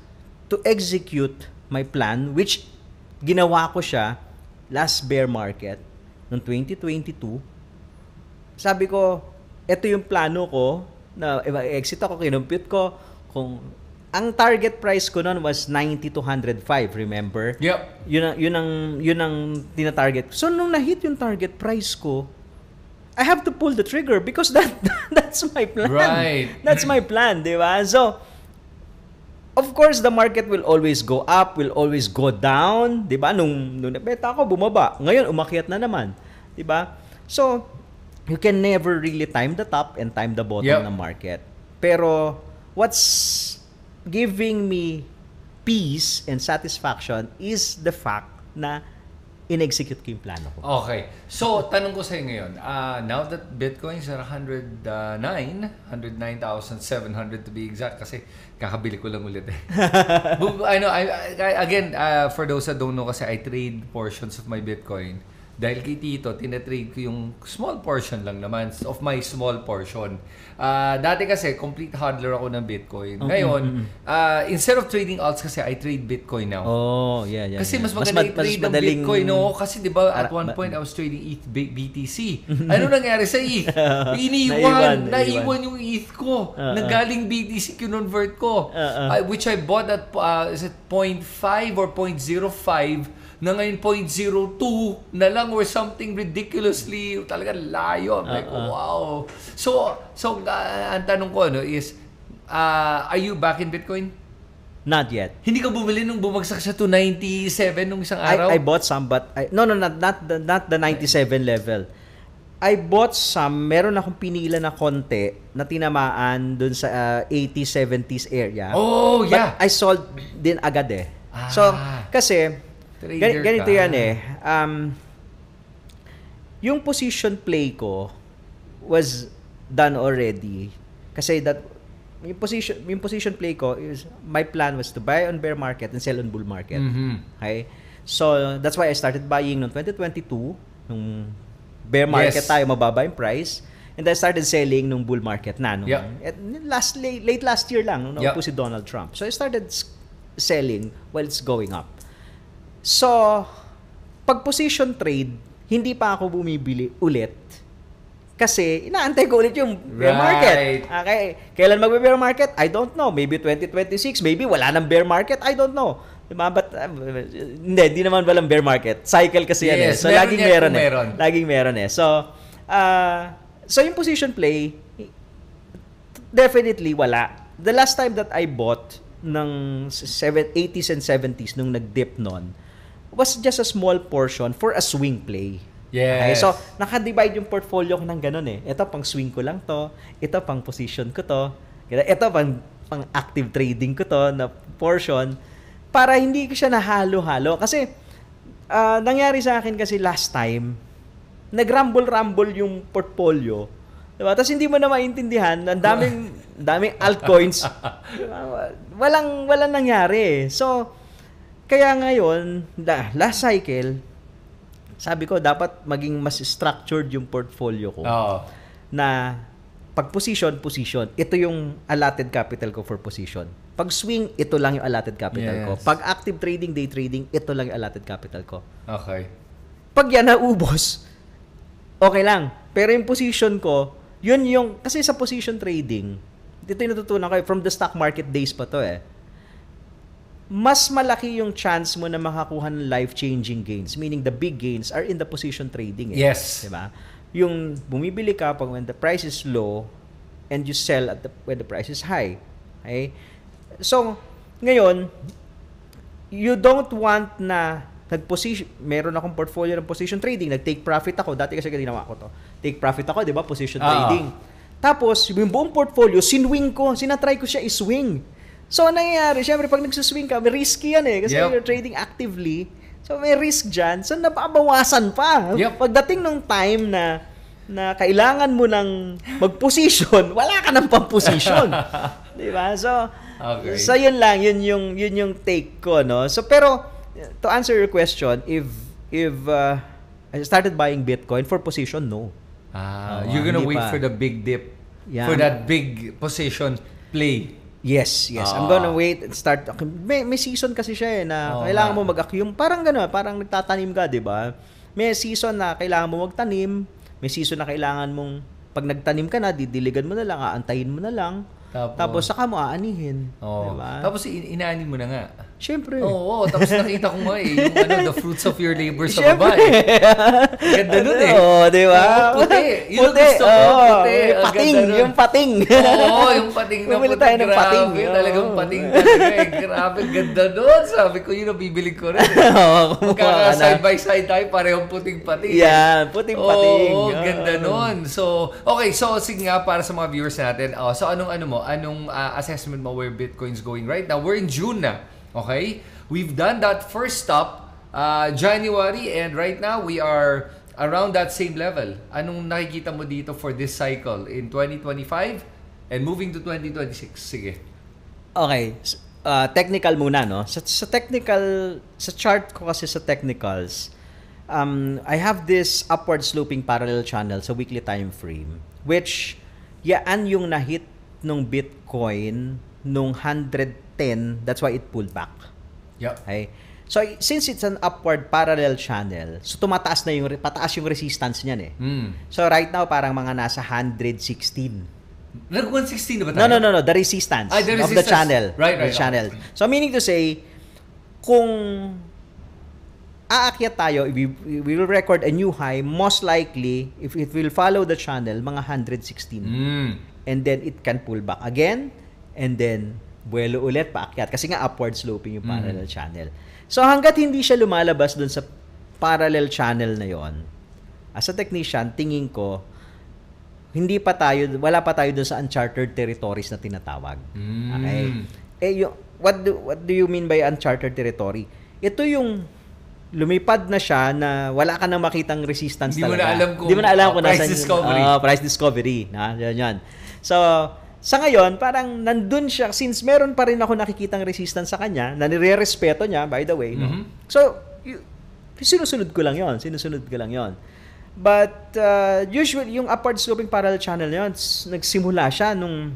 to execute my plan, which ginawa ko siya last bear market noong 2022. Sabi ko, ito yung plano ko na exit ako, kinumpute ko kung ang target price ko noon was 90 to 105, remember? Yep. Yun ang tina-target. So nung na-hit yung target price ko, I have to pull the trigger because that's my plan. Right. That's my plan, di ba? So of course, the market will always go up, will always go down, 'di ba? Nung nabenta ako, bumaba. Ngayon umakyat na naman, 'di ba? So, you can never really time the top and time the bottom ng market. Pero what's giving me peace and satisfaction is the fact na in-execute ko yung plano ko. Okay. So, tanong ko sa iyo ngayon, now that Bitcoins are 109,700 to be exact, kasi kakabili ko lang ulit eh. Again, for those that don't know, kasi I trade portions of my Bitcoin. Dahil kay Tito, tinatrade ko yung small portion lang naman of my small portion. Dati kasi, complete hodler ako ng Bitcoin. Ngayon, instead of trading alts kasi, I trade Bitcoin now. Oh, yeah. Kasi mas maganda i-trade ang Bitcoin. No? Kasi di ba at one point, I was trading ETH BTC. Ano nangyari sa ETH? Naiwan yung ETH ko. Nagaling BTC, kinonvert ko. Which I bought at, is it 0.5 or 0.05? Na ngayon 0.02 na lang or something ridiculously talaga layo. I'm like, wow. So ang tanong ko is, are you back in Bitcoin? Not yet. Hindi ka bumili nung bumagsak siya to 97 nung isang araw? I bought some, but not the 97 level. I bought some, meron akong pinila na konti na tinamaan dun sa 80s, 70s area. Oh, yeah. But I sold din agad eh. So, kasi ganito yan eh. Yung position play ko was done already. Kasi yung position play ko is, my plan was to buy on bear market and sell on bull market. Okay? So, that's why I started buying noong 2022, nung bear market tayo, mababa yung price. And I started selling nung bull market na. Late last year lang, nung naupo si Donald Trump. So, I started selling while it's going up. So, pag position trade, hindi pa ako bumibili ulit. Kasi, inaantay ko ulit yung bear market. Okay. Kailan magbe-bear market? I don't know. Maybe 2026. Maybe wala nang bear market. I don't know. Diba? But, hindi naman walang bear market. Cycle kasi yan eh. So, laging meron. Laging meron eh. So, yung position play, definitely wala. The last time that I bought ng 80s and 70s nung nag-dip nun, was just a small portion for a swing play. Yes. Okay? So, naka-divide yung portfolio ko ng ganun eh. Ito pang swing ko lang to. Ito pang position ko to. Ito pang active trading ko to na portion. Para hindi ko siya nahalo-halo. Kasi, nangyari sa akin kasi last time, nag-rumble-rumble yung portfolio. Diba? Tapos hindi mo na maintindihan. Ang daming altcoins. Walang nangyari. So, kaya ngayon, last cycle, sabi ko, dapat maging mas structured yung portfolio ko. Na pag position, ito yung allotted capital ko for position. Pag swing, ito lang yung allotted capital ko. Pag active trading, day trading, ito lang yung allotted capital ko. Okay. Pag yan naubos, okay lang. Pero yung position ko, yun yung, kasi sa position trading, dito yung natutunan ko, from the stock market days pa to eh. Mas malaki yung chance mo na makakuha ng life-changing gains. Meaning, the big gains are in the position trading. Eh. Yes. Diba? Yung bumibili ka pag when the price is low and you sell when the price is high. Okay? So, ngayon, you don't want na meron akong portfolio ng position trading, nag-take profit ako. Dati kasi ginawa ko to. Take profit ako, di ba? Position trading. Tapos, yung buong portfolio, sinatry ko siya i-swing. So, ano nangyayari? Siyempre, pag nagsuswing ka, may risky yan eh. Kasi you're trading actively. So, may risk dyan. So, nababawasan pa. Pagdating nung time na kailangan mo ng mag-position, wala ka ng pang-position. Diba? So, yun lang. Yun yung take ko, no? So, pero, to answer your question, if I started buying Bitcoin for position, no. You're gonna hindi wait pa. for the big dip. Yeah. For that big position play. Yes. I'm gonna wait and start. Okay, may season kasi siya na kailangan mo mag-accumulate. Parang gano'n, parang nagtatanim ka, di ba? May season na kailangan mo magtanim. May season na kailangan mong, pag nagtanim ka na, didiligan mo na lang, aantayin mo na lang. Tapos saka mo aanihin. Diba? Tapos inaanin mo na nga. Siyempre. Oo, tapos nakita ko nga yung the fruits of your labor sa baba Ganda nun Oo, di ba? Puti. Yun ang gusto ko. Puti. Pating. Yung pating. Oo, yung pating na Bumili tayo ng pating. Talagang pating talaga Grabe, ganda nun. Sabi ko, yun ang bibili ko rin Magkaka side by side tayo, parehong puting pating. Yeah, puting pating. Oo, ganda nun. So, okay. So, sige nga, para sa mga viewers natin. So, anong assessment mo where Bitcoin's going right now? We're in June na. Okay? We've done that first stop, January, and right now we are around that same level. Anong nakikita mo dito for this cycle in 2025 and moving to 2026? Sige. Okay. Technical muna, no? Sa technical, sa chart ko kasi sa technicals, I have this upward sloping parallel channel sa weekly time frame, which, yan yung nahit nung Bitcoin nung 110, that's why it pulled back. Yep. Okay? So, since it's an upward parallel channel, so pataas yung resistance niyan So, right now, parang mga nasa 116. Nag-116 na ba tayo? No. The resistance of the channel. Right. The channel. So, meaning to say, kung aakyat tayo, we will record a new high, most likely, if it will follow the channel, mga 116. And then, it can pull back again, and then, buwelo ulit, paakyat. Kasi nga, upward sloping yung parallel channel. So, hanggat hindi siya lumalabas dun sa parallel channel na yon, as a technician, tingin ko, wala pa tayo dun sa uncharted territories na tinatawag. Okay? What do you mean by uncharted territory? Ito yung lumipad na siya na wala ka nang makitang resistance talaga. Hindi mo na alam kung price discovery. Price discovery. Yan. So, sa ngayon, parang nandun siya, since meron pa rin ako nakikitang resistance sa kanya, na nire-respeto niya, by the way. No? So, sinusunod ko lang yon. But, usually, yung upward sloping parallel channel na yun, nagsimula siya nung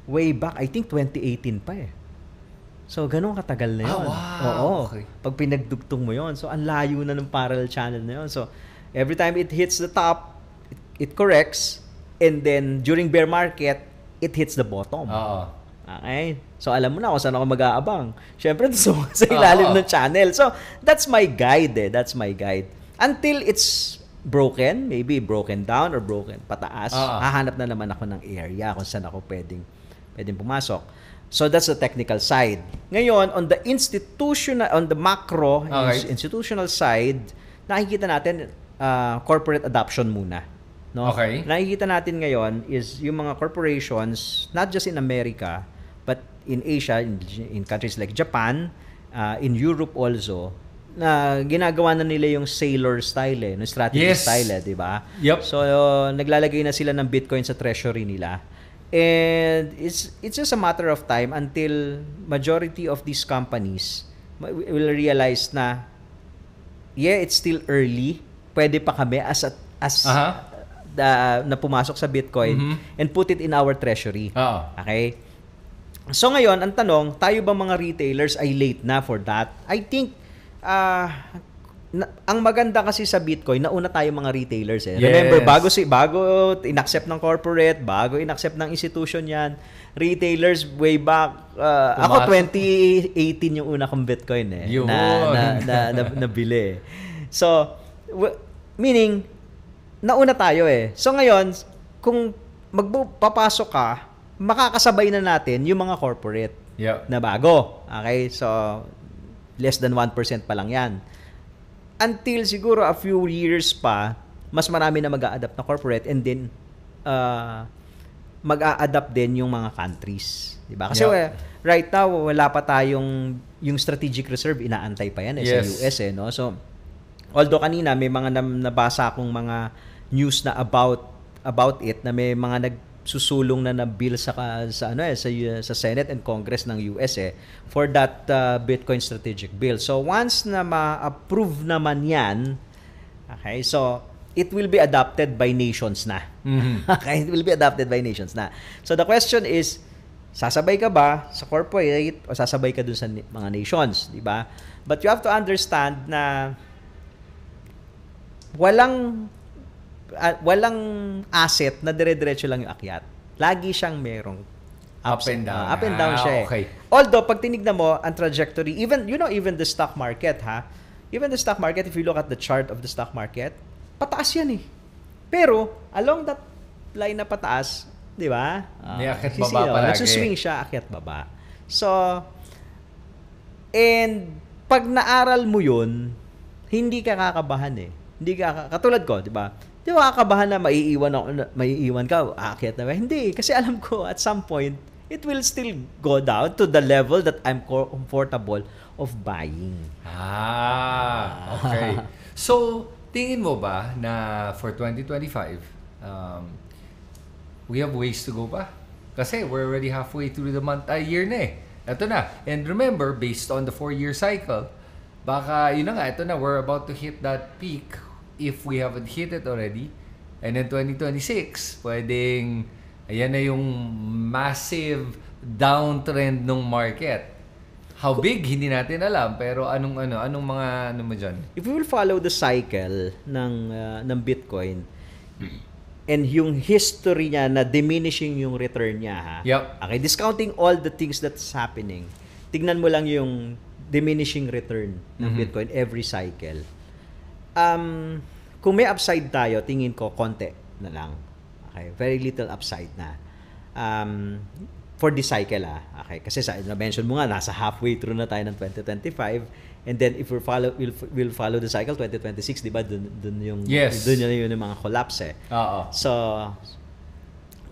way back, I think 2018 pa So, ganun katagal na yun. Wow. Oo. Okay. Pag pinagdugtong mo yon, so, ang layo na ng parallel channel na yun. So, every time it hits the top, it corrects, and then, during bear market, it hits the bottom. Okay? So, alam mo na kung saan ako mag-aabang. Siyempre, sa ilalim ng channel. So, that's my guide That's my guide. Until it's broken, maybe broken down or broken pataas, hahanap na naman ako ng area kung saan ako pwedeng pumasok. So, that's the technical side. Ngayon, on the macro, institutional side, nakikita natin corporate adoption muna. No? Okay. Nakikita natin ngayon is yung mga corporations, not just in America, but in Asia, in countries like Japan, in Europe also, na ginagawa na nila yung sailor style no strategy style di ba? Yep. So naglalagay na sila ng Bitcoin sa treasury nila. And it's just a matter of time until majority of these companies will realize na it's still early. Pwede pa kami na pumasok sa Bitcoin and put it in our treasury. Okay? So ngayon, ang tanong, tayo ba mga retailers ay late na for that? I think ang maganda kasi sa Bitcoin, nauna tayo mga retailers Yes. Remember, bago inaccept ng corporate, bago inaccept ng institution yan, retailers way back, ako 2018 yung una kong Bitcoin na nabili. So, meaning, nauna tayo So ngayon, kung magpapasok ka, makakasabay na natin yung mga corporate na bago. Okay? So, less than 1% pa lang yan. Until siguro a few years pa, mas marami na mag-a-adapt na corporate and then mag-a-adapt din yung mga countries. Diba? Kasi right now, wala pa tayong yung strategic reserve, inaantay pa yan sa US. No? So, although kanina may mga nabasa akong mga news na about it, na may mga nagsusulong na bill sa Senate and Congress ng US for that Bitcoin strategic bill. So once na ma-approve naman yan, Okay, so it will be adopted by nations na. Okay, it will be adopted by nations na. So the question is, sasabay ka ba sa corporate o sasabay ka dun sa mga nations, di ba? But you have to understand na walang asset na dire-diretso lang yung akyat. Lagi siyang merong Up and down. Up and down siya. Okay. Although pag tinignan mo ang trajectory, even the stock market, even the stock market, if you look at the chart of the stock market, pataas yan eh. Pero along that line na pataas, di ba? May akyat baba palagi. Nagsuswing siya, akyat baba. So, and pag naaral mo yun, hindi ka kakabahan eh. Hindi ka katulad ko, di ba? Di ba kakabahan na maiiwan ka, aakyat na ba? Hindi, kasi alam ko at some point, it will still go down to the level that I'm comfortable of buying. Okay. So, tingin mo ba na for 2025, we have ways to go pa? Kasi we're already halfway through the year na eh. Ito na. And remember, based on the 4-year cycle, baka, yun na nga, ito na, we're about to hit that peak if we haven't hit it already. And then 2026, pwedeng, ayan na yung massive downtrend ng market. How big, hindi natin alam. Pero anong mga, mo dyan? If we will follow the cycle ng Bitcoin, and yung history niya na diminishing yung return niya, Yep. Okay, discounting all the things that's happening, tignan mo lang yung diminishing return ng Bitcoin every cycle. Kung may upside tayo, tingin ko konti na lang. Okay, very little upside na. For this cycle okay, kasi na-mention mo nga nasa halfway through na tayo ng 2025, and then if we'll follow the cycle 2026, di ba? Dun yung mga collapse eh. So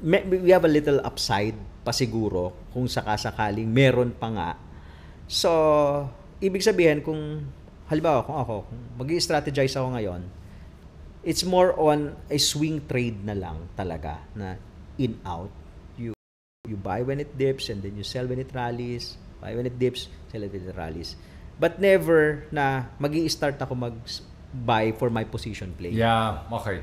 we have a little upside pa siguro kung sakasakaling meron pa nga. So ibig sabihin, kung halimbawa kung mag-i-strategize ako ngayon, it's more on a swing trade na lang talaga, na in out. You buy when it dips and then you sell when it rallies. Buy when it dips, sell when it rallies. But never na mag-i-start ako mag-buy for my position play. Yeah, okay.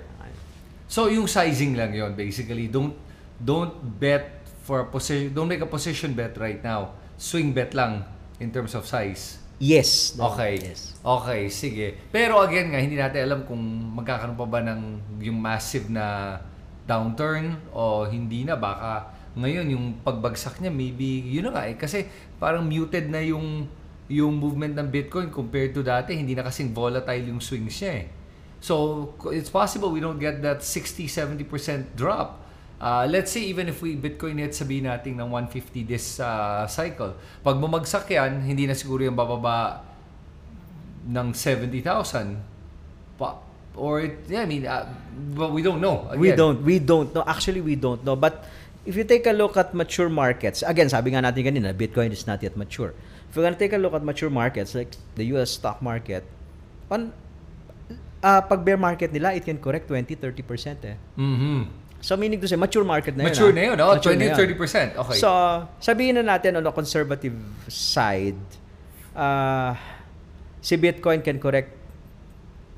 So yung sizing lang yon basically. Don't bet for a position. Don't make a position bet right now. Swing bet lang in terms of size. Yes. Okay. Yes. Okay, sige. Pero again nga, hindi natin alam kung magkakaroon pa ba ng yung massive na downturn o hindi na. Baka ngayon yung pagbagsak niya, maybe, yun na nga eh. Kasi parang muted na yung movement ng Bitcoin compared to dati. Hindi na kasing volatile yung swings niya eh. So, it's possible we don't get that 60-70% drop. Let's say even if Bitcoin hit, sabihin natin ng 150 this cycle. Pag bumagsak yan, hindi na siguro yung bababa ng 70,000. Or, yeah, I mean, but we don't know. Again. We don't know. Actually, we don't know. But if you take a look at mature markets, again, sabi nga natin kanina, Bitcoin is not yet mature. If you're gonna take a look at mature markets, like the US stock market, pag bear market nila, it can correct 20-30% eh. So meaning to say, mature market na yun. Mature na yun, 20-30%. Okay. So, sabihin na natin on the conservative side, si Bitcoin can correct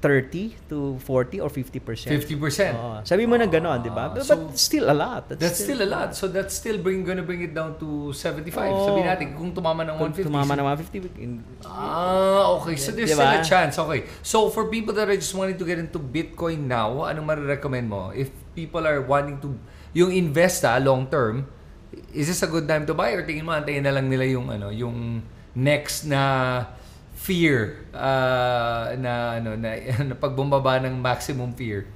30 to 40 or 50%. 50%. Sabi mo na gano'n, di ba? But still a lot. That's still a lot. So that's still gonna bring it down to 75. Sabihin natin, kung tumama ng 150. Tumama ng 150. Okay. So there's still a chance. Okay. So for people that are just wanting to get into Bitcoin now, anong marirecommend mo? If people are wanting to, yung invest long term, is this a good time to buy? Or tingin mo, antayin na lang nila yung next na fear na pagbumaba ng maximum fear,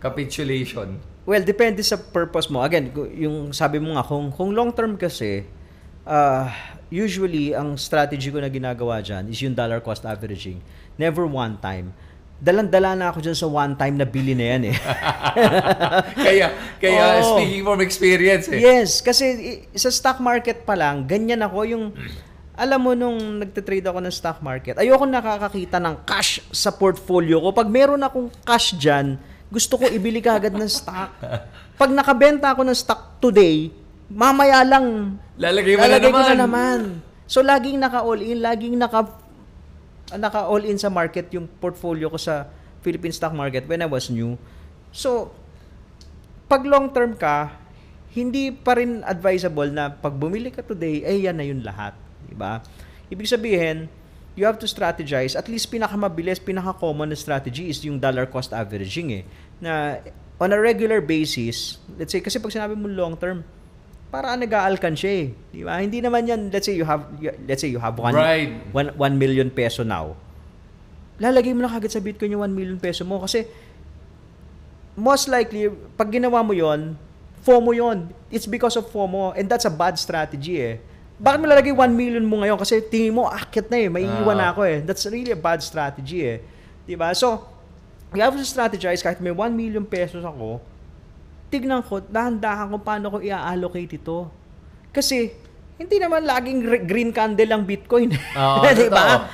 capitulation? Well, depende sa purpose mo. Again, yung sabi mo nga, kung long term kasi, usually ang strategy ko na ginagawa dyan is yung dollar cost averaging. Never one time. Dalan-dala na ako dyan sa one time na bili na yan eh. kaya speaking from experience eh. Yes, kasi sa stock market pa lang, ganyan ako yung. Alam mo, nung nagtitrade ako ng stock market, ayoko nakakakita ng cash sa portfolio ko. Pag meron akong cash dyan, gusto ko ibili kaagad ng stock. Pag nakabenta ako ng stock today, mamaya lang, lalagay ko na naman. So, laging naka-all in, laging naka-all in sa market yung portfolio ko sa Philippine stock market when I was new. So, pag long term ka, hindi pa rin advisable na pag bumili ka today, yan na yun lahat. Diba? Ibig sabihin, you have to strategize. At least pinakamabilis, pinaka-common na strategy is yung dollar cost averaging na on a regular basis, let's say, kasi pag sinabi mo long term, para nag-aalkan siya Di ba? Hindi naman yan, let's say you have 1 million peso now. Lalagay mo na kagad sa Bitcoin yung 1 million peso mo kasi most likely, pag ginawa mo yon, FOMO yon. It's because of FOMO and that's a bad strategy Bakit mo lalagay 1 million mo ngayon? Kasi tingin mo, akit na may iiwan na ako That's really a bad strategy Diba? So, you have to strategize kahit may 1 million pesos ako, tignan ko, dahan-dahan kung paano ko i-allocate ito. Kasi, hindi naman laging green candle ang Bitcoin. Diba?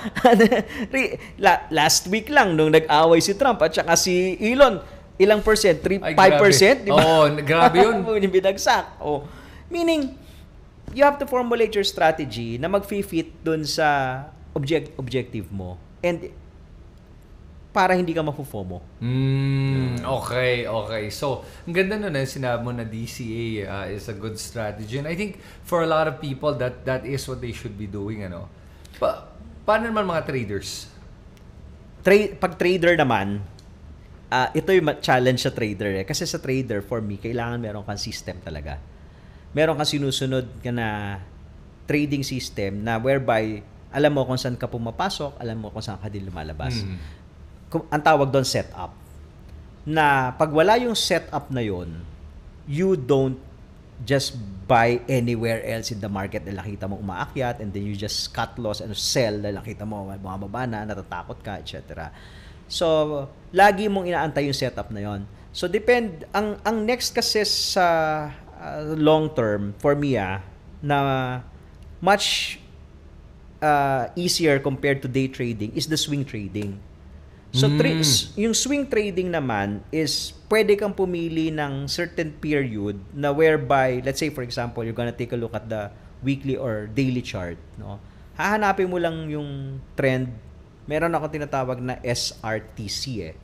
Last week lang, nung nag-away si Trump at saka si Elon, ilang percent? 5%? Diba? Grabe yun. Binagsak. Meaning, you have to formulate your strategy na mag-fit dun sa objective mo. And, para hindi ka mafu-FOMO. Okay. So, ang ganda nun sinabi mo na DCA is a good strategy. And I think for a lot of people, that is what they should be doing. Paano naman mga traders? Pag trader naman, ito yung challenge sa trader Kasi sa trader, for me, kailangan meron kang system talaga. Meron kang sinusunod ka na trading system na whereby alam mo kung saan ka pumapasok, alam mo kung saan ka din lumalabas. Ang tawag doon setup. Na pag wala yung setup na yon, you don't just buy anywhere else in the market na nakita mo umaakyat and then you just cut loss and sell na nakita mo bumababa na, natatakot ka, etc. So, lagi mong inaantay yung setup na yon. So, ang next kasi sa long term, for me na much easier compared to day trading is the swing trading. So, yung swing trading naman is pwede kang pumili ng certain period na whereby, let's say for example, you're gonna take a look at the weekly or daily chart. Hahanapin mo lang yung trend. Meron ako tinatawag na SRTC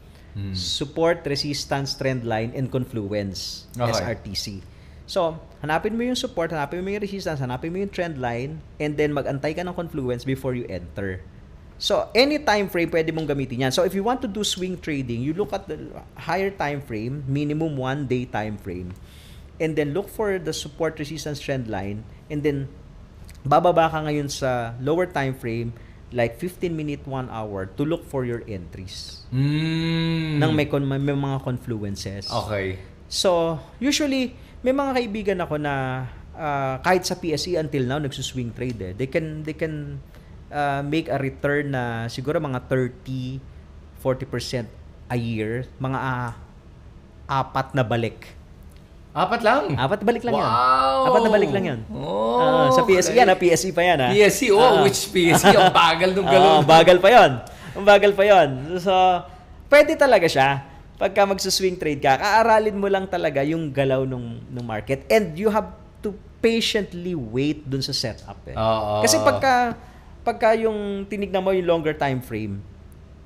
Support, Resistance, Trend Line, and Confluence. Okay. SRTC. So, hanapin mo yung support, hanapin mo yung resistance, hanapin mo yung trend line, and then mag-antay ka ng confluence before you enter. So, any time frame pwede mong gamitin yan. So, if you want to do swing trading, you look at the higher time frame, minimum 1 day time frame, and then look for the support, resistance, trend line, and then bababa ka ngayon sa lower time frame, like 15 minute, 1 hour, to look for your entries. Nang may mga confluences. Okay. So, usually, may mga kaibigan ako na kahit sa PSE until now, nagsuswing trade They can make a return na siguro mga 30-40% a year, mga 4 na balik. 4 lang? 4 balik lang yan. Wow! 4 na balik lang yan. Sa PSE yan, PSE pa yan. PSE, which PSE? Ang bagal nung galon. Bagal pa yon. Ang bagal pa yon. So, pwede talaga siya. Pagka magsuswing trade ka, kaaralin mo lang talaga yung galaw ng market and you have to patiently wait dun sa setup Kasi pagka yung tinignan mo yung longer time frame,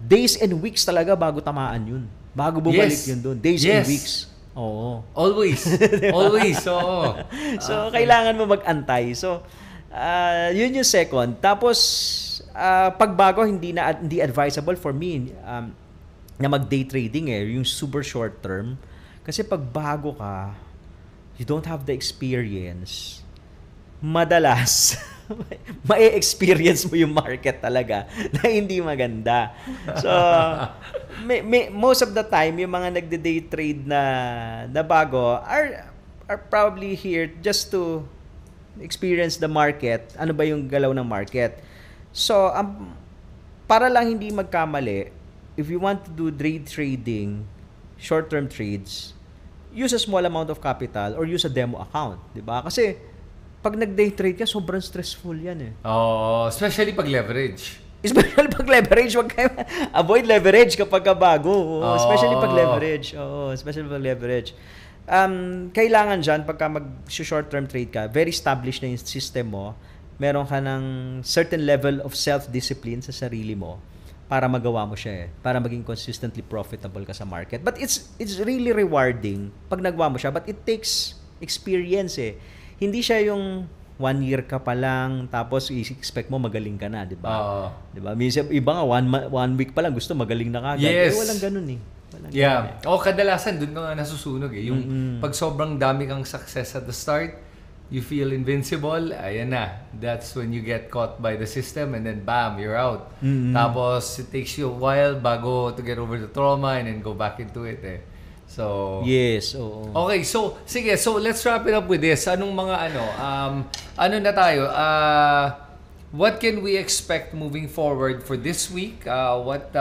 days and weeks talaga bago tamaan yun. Bago bumalik yun dun. Days and weeks. Oo. Always. Always. Oo. So, kailangan mo mag-antay. So, yun yung second. Tapos, pagbago, hindi advisable for me na mag-day trading yung super short term. Kasi pag bago ka, you don't have the experience. Madalas, ma-experience mo yung market talaga na hindi maganda. So, most of the time, yung mga nagde-day trade na bago are probably here just to experience the market. Ano ba yung galaw ng market? So, para lang hindi magkamali, if you want to do day trading, short-term trades, use a small amount of capital or use a demo account. Diba? Kasi, pag nag-day trade ka, sobrang stressful yan Especially pag leverage. Especially pag leverage, avoid leverage kapag bago. Especially pag leverage. Especially pag leverage. Kailangan dyan, pagka mag-short-term trade ka, very established na yung system mo, meron ka ng certain level of self-discipline sa sarili mo para magawa mo siya para maging consistently profitable ka sa market. But it's really rewarding pag nagawa mo siya, but it takes experience Hindi siya yung 1 year ka pa lang tapos i-expect mo magaling ka na, 'di ba? 'Di ba? Minsan iba nga 1 week pa lang gusto magaling na kagad. Yes. Walang ganun Yeah. Kadalasan doon ka nga nasusunog Yung pag sobrang dami kang success at the start, you feel invincible, ayan na. That's when you get caught by the system and then bam, you're out. Tapos it takes you a while bago to get over the trauma and then go back into it So yes, oo. Okay, so sige, so let's wrap it up with this. Anong mga ano na tayo? What can we expect moving forward for this week? What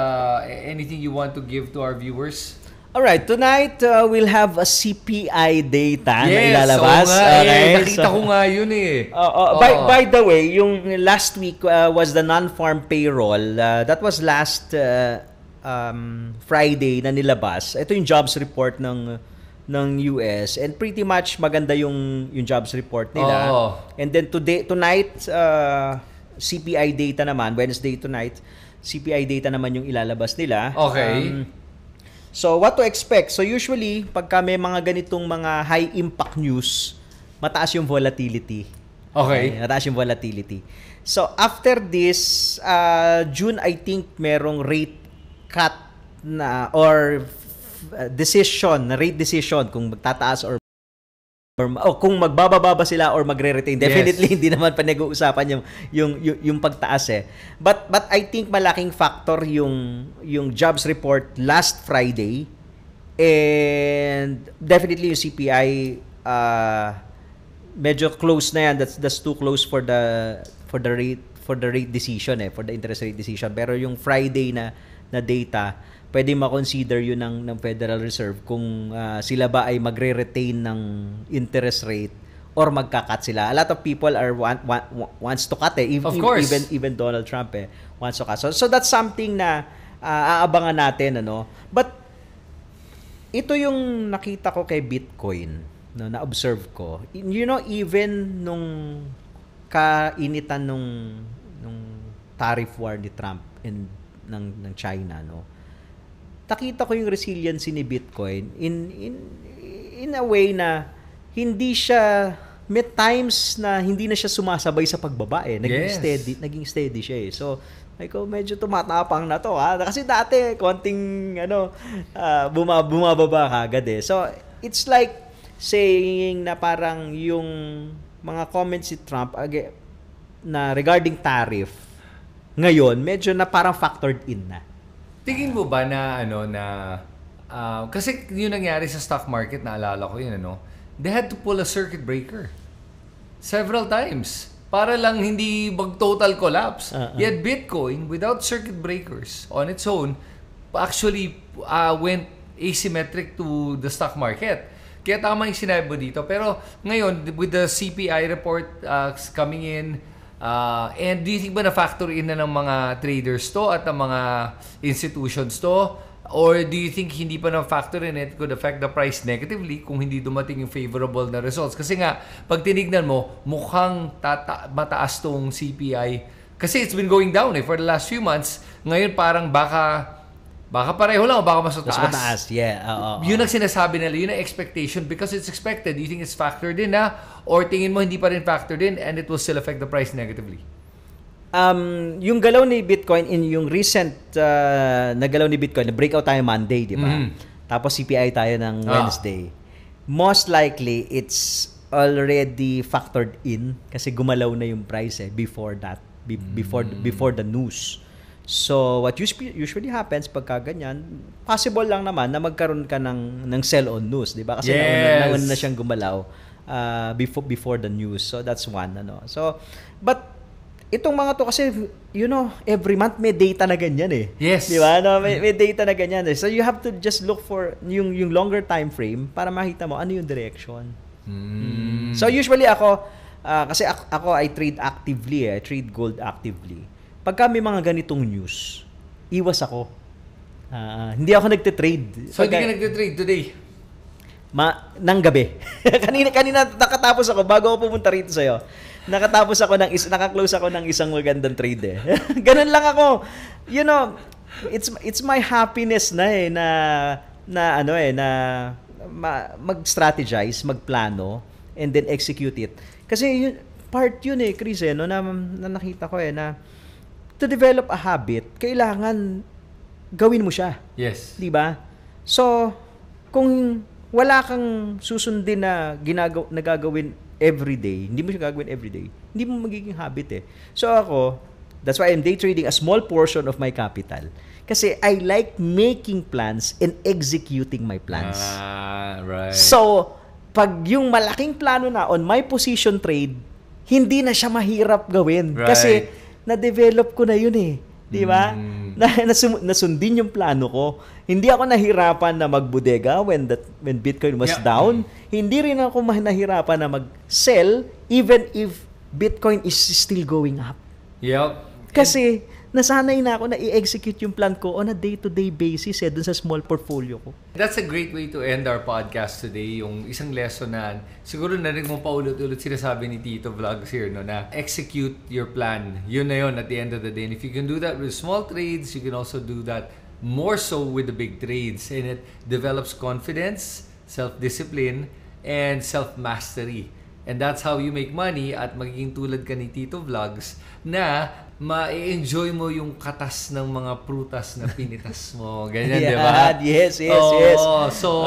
anything you want to give to our viewers? All right, tonight we'll have a CPI data na Yes, ilalabas. Nakita ko nga yun By the way, yung last week was the non-farm payroll. That was last Friday na nilabas. Ito yung jobs report ng US and pretty much maganda yung jobs report nila. And then tonight CPI data naman, Wednesday tonight, CPI data naman yung ilalabas nila. Okay. So, what to expect? So, usually, pagka may mga ganitong mga high-impact news, mataas yung volatility. Okay. Mataas yung volatility. So, after this, June, I think, merong rate cut na or rate decision kung magtataas or kung magbababa ba sila or magre-retain. Definitely hindi naman pa nag-uusapan yung pagtaas But I think malaking factor yung jobs report last Friday and definitely yung CPI medyo close na yan. That's too close for the rate decision for the interest rate decision. Pero yung Friday na data, pwede ma-consider yun ng Federal Reserve kung sila ba ay magre-retain ng interest rate or magka-cut sila. A lot of people wants to cut even Donald Trump wants to cut. So that's something na aabangan natin But ito yung nakita ko kay Bitcoin na-observe ko. Even nung kainitan nung tariff war ni Trump and ng China nakita ko yung resiliency ni Bitcoin in a way na hindi siya may times na hindi na siya sumasabay sa pagbaba naging steady siya So medyo tumatapang na to kasi dati konting bumababa kagad So it's like saying na parang yung mga comments si Trump na regarding tariff ngayon medyo na parang factored in na. Tingin mo ba na kasi yun nangyari sa stock market, naalala ko yun they had to pull a circuit breaker several times para lang hindi mag-total collapse. Yet Bitcoin without circuit breakers on its own actually went asymmetric to the stock market. Kaya tama yung sinabi mo dito. Pero ngayon with the CPI report coming in, and do you think ba na-factor in na ng mga traders to at ng mga institutions to? Or do you think hindi pa na-factor in it could affect the price negatively kung hindi dumating yung favorable na results? Kasi nga, pag tinignan mo, mukhang mataas tong CPI. Kasi it's been going down for the last few months. Ngayon parang baka pareho lang o baka mas mataas. Yun ang sinasabi nila, yun ang expectation because it's expected. Do you think it's factored in na? Or tingin mo hindi pa rin factored in and it will still affect the price negatively? Yung galaw ni Bitcoin in yung recent na galaw ni Bitcoin, na breakout tayo Monday, di ba? Tapos CPI tayo ng Wednesday. Most likely, it's already factored in kasi gumalaw na yung price before that, before the news. So, what usually happens pagka ganyan, possible lang naman na magkaroon ka ng sell-on news, di ba? Kasi nauna na siyang gumalaw before the news. So, that's one. So, but itong mga to kasi, every month may data na ganyan Yes. Di ba? May data na ganyan So, you have to just look for yung longer time frame para makita mo ano yung direction. So, usually ako, kasi ako I trade actively I trade gold actively. Pagka may mga ganitong news, iwas ako. Hindi ako nagte-trade. So, hindi ka nagte-trade today? Nang gabi. kanina nakatapos ako bago ako pumunta rito sa'yo. Naka-close ako ng isang magandang trade Ganun lang ako. it's my happiness na mag-strategize, magplano, and then execute it. Kasi part yun Chris, no, na nakita ko na to develop a habit, kailangan gawin mo siya. Yes. 'Di ba? So, kung wala kang susundin na nagagawin everyday, hindi mo siya gagawin everyday, hindi mo magiging habit So ako, that's why I'm day trading a small portion of my capital. Kasi I like making plans and executing my plans. Right. So, pag yung malaking plano na on my position trade, hindi na siya mahirap gawin. Right. Kasi na-develop ko na yun Di ba? Nasundin yung plano ko. Hindi ako nahirapan na magbudega when Bitcoin was down. Hindi rin ako nahirapan na mag-sell even if Bitcoin is still going up. Yep. Kasi nasanay na ako na i-execute yung plan ko on a day-to-day basis dun sa small portfolio ko. That's a great way to end our podcast today. Yung isang lesson na siguro narinig mo paulit-ulit sinasabi ni Tito Vlogs here, no, na execute your plan. Yun na yun at the end of the day. And if you can do that with small trades, you can also do that more so with the big trades. And it develops confidence, self-discipline, and self-mastery. And that's how you make money at magiging tulad ka ni Tito Vlogs na ma-enjoy mo yung katas ng mga prutas na pinitas mo. Ganyan, di ba? Yes. So,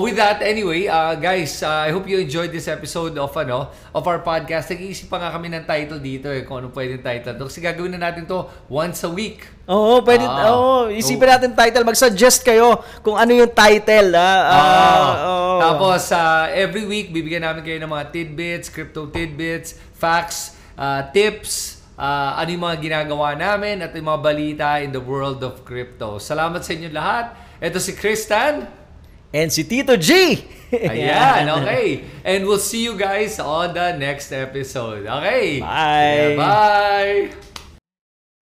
with that, anyway, guys, I hope you enjoyed this episode of our podcast. Nag-iisip pa nga kami ng title dito kung anong pwedeng title. Kasi gagawin na natin to once a week. Pwede. Isipin natin title. Mag-suggest kayo kung ano yung title. Tapos, every week, bibigyan namin kayo ng mga tidbits, crypto tidbits, facts, tips, ano yung mga ginagawa namin at yung mga balita in the world of crypto. Salamat sa inyo lahat. Ito si Kristan. And si Tito G. Ayan, okay. And we'll see you guys on the next episode. Okay. Bye. Yeah, bye.